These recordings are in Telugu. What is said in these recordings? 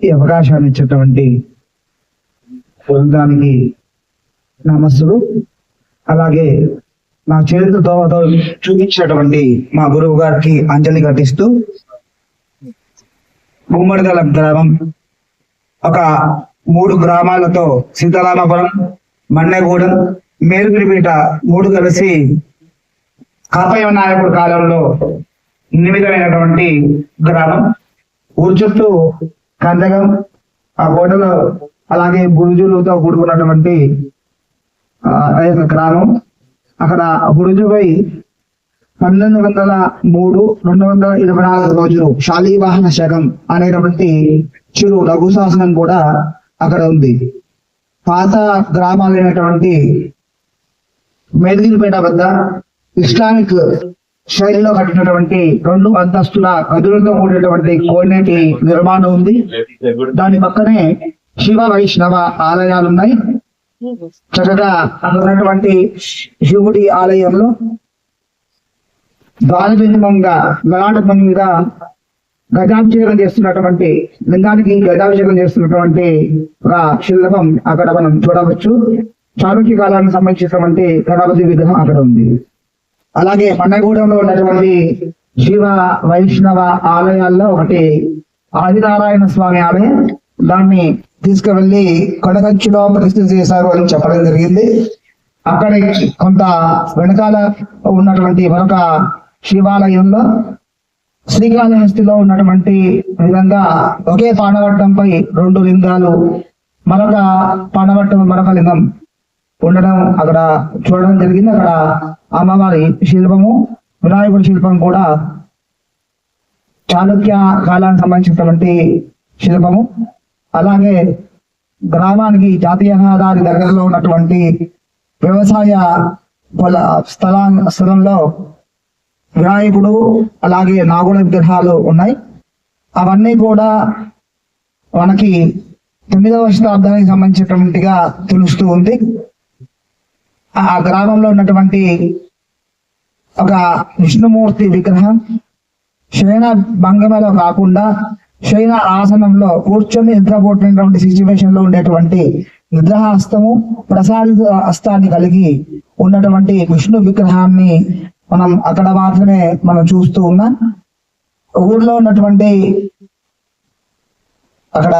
ఈ అవకాశాన్ని ఇచ్చేటువంటి బృందానికి నమస్సులు. అలాగే నా చేతితో చూపించినటువంటి మా గురువు గారికి అంజలి ఘటిస్తూ, గుమ్మడిదల గ్రామం ఒక 3 గ్రామాలతో సీతారామపురం, మన్నెగూడెం, మేలుగిరిపేట 3 కలిసి కాపయ్య నాయకుడు కాలంలో నిమితమైనటువంటి గ్రామం. ఊరు చుట్టూ కందగం, ఆ కోటలో అలాగే బురుజులతో కూడుకున్నటువంటి గ్రామం. అక్కడ బురుజుపై 1203-224 రోజులు శాలీవాహన శకం అనేటువంటి చిరు లఘు శాసనం కూడా అక్కడ ఉంది. పాత గ్రామాలైనటువంటి మేలుగిరిపేట వద్ద ఇస్లామిక్ శైలిలో కట్టినటువంటి 2 అంతస్తుల గదులతో కూడినటువంటి కోనేటి నిర్మాణం ఉంది. దాని పక్కనే శివ వైష్ణవ ఆలయాలు ఉన్నాయి. చక్కగా అక్కడ ఉన్నటువంటి శివుడి ఆలయంలో ద్వారబంధంగా గజాభిషేకం చేస్తున్నటువంటి లింగానికి గజాభిషేకం చేస్తున్నటువంటి ఒక శిల్పం అక్కడ మనం చూడవచ్చు. చాళుక్య కాలానికి సంబంధించినటువంటి గణపతి విగ్రహం అక్కడ ఉంది. అలాగే మన్నగూడెంలో ఉన్నటువంటి శివ వైష్ణవ ఆలయాల్లో ఒకటి ఆదినారాయణ స్వామి ఆలయం. దాన్ని తీసుకువెళ్ళి కొడగంచులో ప్రతిష్ఠ చేశారు అని చెప్పడం జరిగింది. అక్కడ కొంత వెనకాల ఉన్నటువంటి మరొక శివాలయంలో శ్రీకాళహస్తిలో ఉన్నటువంటి విధంగా ఒకే పానవట్టంపై 2 లింగాలు, మరొక పానవట్టం మరొక లింగం ఉండడం అక్కడ చూడడం జరిగింది. అక్కడ అమ్మవారి శిల్పము, వినాయకుడి శిల్పం కూడా చాళుక్య కాలానికి సంబంధించినటువంటి శిల్పము. అలాగే గ్రామానికి జాతీయ రహదారి దగ్గరలో ఉన్నటువంటి వ్యవసాయ స్థలంలో వినాయకుడు అలాగే నాగుల విగ్రహాలు ఉన్నాయి. అవన్నీ కూడా మనకి 9వ శతాబ్దానికి సంబంధించినటువంటిగా తెలుస్తూ ఉంది. ఆ గ్రామంలో ఉన్నటువంటి ఒక విష్ణుమూర్తి విగ్రహం శయన భంగమలో కాకుండా శయన ఆసనంలో కూర్చొని నిద్రపోతున్నటువంటి సిచ్యువేషన్ లో ఉండేటువంటి నిద్రహస్తము, ప్రసాదిత హస్తాన్ని కలిగి ఉన్నటువంటి విష్ణు విగ్రహాన్ని మనం అక్కడ మాత్రమే మనం చూస్తూ ఉన్నాం. ఊర్లో ఉన్నటువంటి అక్కడ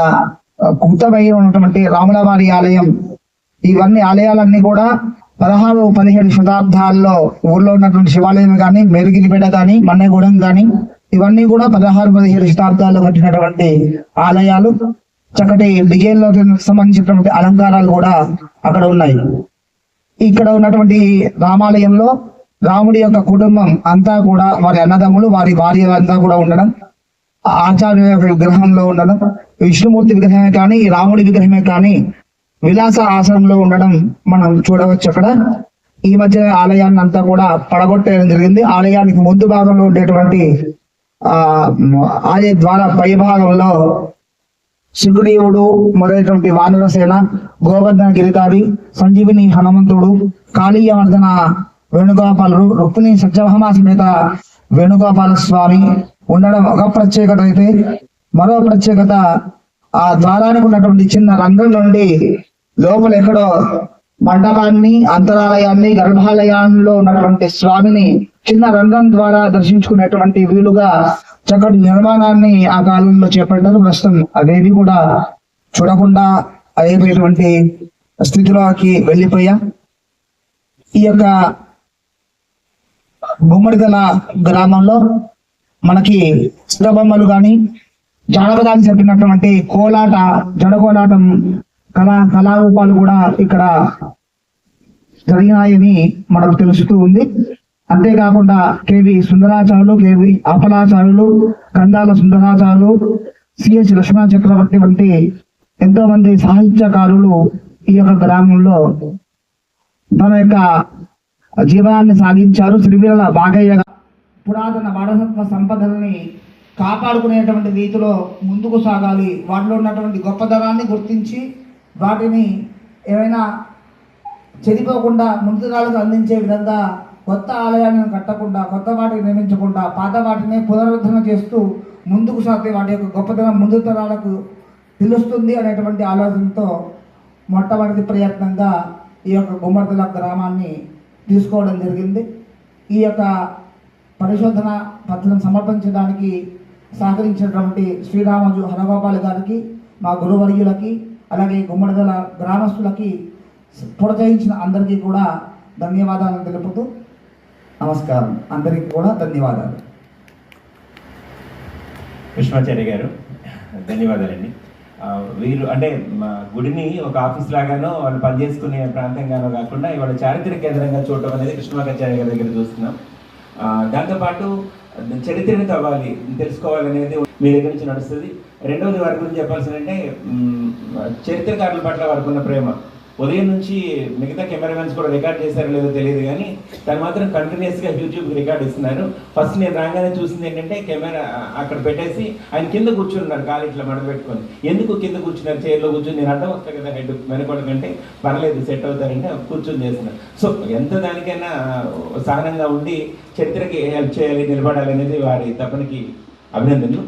కుతమై ఉన్నటువంటి రాములవారి ఆలయం, ఇవన్నీ ఆలయాలన్నీ కూడా 16-17 శతాబ్దాల్లో ఊర్లో ఉన్నటువంటి శివాలయం కానీ, మేలుగిరిపేట కానీ, మన్నెగూడెం కానీ ఇవన్నీ కూడా 16-17 శతాబ్దాల్లో కట్టినటువంటి ఆలయాలు. చక్కటి డిజైన్లో సంబంధించినటువంటి అలంకారాలు కూడా అక్కడ ఉన్నాయి. ఇక్కడ ఉన్నటువంటి రామాలయంలో రాముడి యొక్క కుటుంబం అంతా కూడా, వారి అన్నదమ్ములు, వారి భార్య అంతా కూడా ఉండడం, ఆచార్య విగ్రహంలో ఉండడం, విష్ణుమూర్తి విగ్రహమే కానీ రాముడి విగ్రహమే కానీ విలాస ఆశ్రమంలో ఉండడం మనం చూడవచ్చు. అక్కడ ఈ మధ్య ఆలయాన్ని అంతా కూడా పడగొట్టేయడం జరిగింది. ఆలయానికి ముందు భాగంలో ఉండేటువంటి ఆలయ ద్వార పై భాగంలో సుగ్రీవుడు మొదలైనటువంటి వానరసేన, గోవర్ధన గిరితారి, సంజీవిని హనుమంతుడు, కాళీయవర్ధన వేణుగోపాలుడు, రుక్మిణి సత్యభామ సమేత వేణుగోపాల స్వామి ఉండడం ఒక ప్రత్యేకత అయితే, మరో ప్రత్యేకత ఆ ద్వారానికి ఉన్నటువంటి చిన్న రంధ్రం నుండి లోపల ఎక్కడో మండపాన్ని, అంతరాలయాన్ని, గర్భాలయాల్లో ఉన్నటువంటి స్వామిని చిన్న రంధ్రం ద్వారా దర్శించుకునేటువంటి వీలుగా చక్కటి నిర్మాణాన్ని ఆ కాలంలో చేపట్టారు. ప్రస్తుతం అవేవి కూడా చూడకుండా అయిపోయేటువంటి స్థితిలోకి వెళ్ళిపోయా. ఈ యొక్క గుమ్మడిదల గ్రామంలో మనకి చిత్రబొమ్మలు కానీ, జానపదాన్ని చెప్పినటువంటి కోలాట, జడకోలాటం కళారూపాలు కూడా ఇక్కడ జరిగినాయని మనకు తెలుస్తూ ఉంది. అంతేకాకుండా కేవి సుందరాచార్యులు, కేవి ఆపలాచార్యులు, కందాల సుందరాచార్యులు, సిహెచ్ లక్ష్మణ చక్రవర్తి వంటి ఎంతో మంది సాహిత్యకారులు ఈ యొక్క గ్రామంలో తన యొక్క జీవనాన్ని సాగించారు. శ్రీవీరల బాగయ్య పురాతన వారసత్వ సంపదల్ని కాపాడుకునేటువంటి రీతిలో ముందుకు సాగాలి, వాటిలో ఉన్నటువంటి గొప్పదనాన్ని గుర్తించి వాటిని ఏమైనా చెడిపోకుండా ముందు తరాలకు అందించే విధంగా కొత్త ఆలయాన్ని కట్టకుండా, కొత్త వాటిని నిర్మించకుండా పాత వాటిని పునరుద్ధరణ చేస్తూ ముందుకు సాగితే వాటి యొక్క గొప్పతనం ముందు తరాలకు తెలుస్తుంది అనేటువంటి ఆలోచనతో మొట్టమొదటి ప్రయత్నంగా ఈ యొక్క గుమ్మడిదల గ్రామాన్ని తీసుకోవడం జరిగింది. ఈ యొక్క పరిశోధన పత్రం సమర్పించడానికి సహకరించినటువంటి శ్రీరామజు హరగోపాల్ గారికి, మా గురువర్యులకి, అలాగే గుమ్మడిదల గ్రామస్తులకి, ప్రోత్సహించిన అందరికీ కూడా ధన్యవాదాలను తెలుపుతూ నమస్కారం. అందరికీ కూడా ధన్యవాదాలు. కృష్ణాచార్య గారు ధన్యవాదాలండి. వీరు అంటే మా గుడిని ఒక ఆఫీస్ లాగానో వాళ్ళు పనిచేసుకునే ప్రాంతంగానో కాకుండా ఇవాళ చారిత్రక కేంద్రంగా చూడటం అనేది కృష్ణమాచార్య గారి దగ్గర చూస్తున్నాం. దాంతోపాటు చరిత్రను తవ్వాలి, తెలుసుకోవాలనేది మీ దగ్గర నుంచి నడుస్తుంది. రెండవది వారి గురించి చెప్పాల్సిందంటే చరిత్రకారుల పట్ల వారికి ఉన్న ప్రేమ. ఉదయం నుంచి మిగతా కెమెరామెన్స్ కూడా రికార్డ్ చేశారో లేదో తెలియదు, కానీ తను మాత్రం కంటిన్యూస్గా యూట్యూబ్ రికార్డ్ ఇస్తున్నారు. ఫస్ట్ నేను రాగానే చూసింది ఏంటంటే కెమెరా అక్కడ పెట్టేసి ఆయన కింద కూర్చున్నారు, కాలు ఇట్లా మడపెట్టుకొని. ఎందుకు కింద కూర్చున్నారు? చైర్లో కూర్చొని నేను అడ్డం వస్తాను కదా హెడ్ వెనకొడ కంటే పర్లేదు సెట్ అవుతారంటే కూర్చొని చేస్తున్నారు. సో ఎంత దానికైనా సహనంగా ఉండి చరిత్రకి హెల్ప్ చేయాలి, నిలబడాలి అనేది వారి తపనకి అభినందనలు.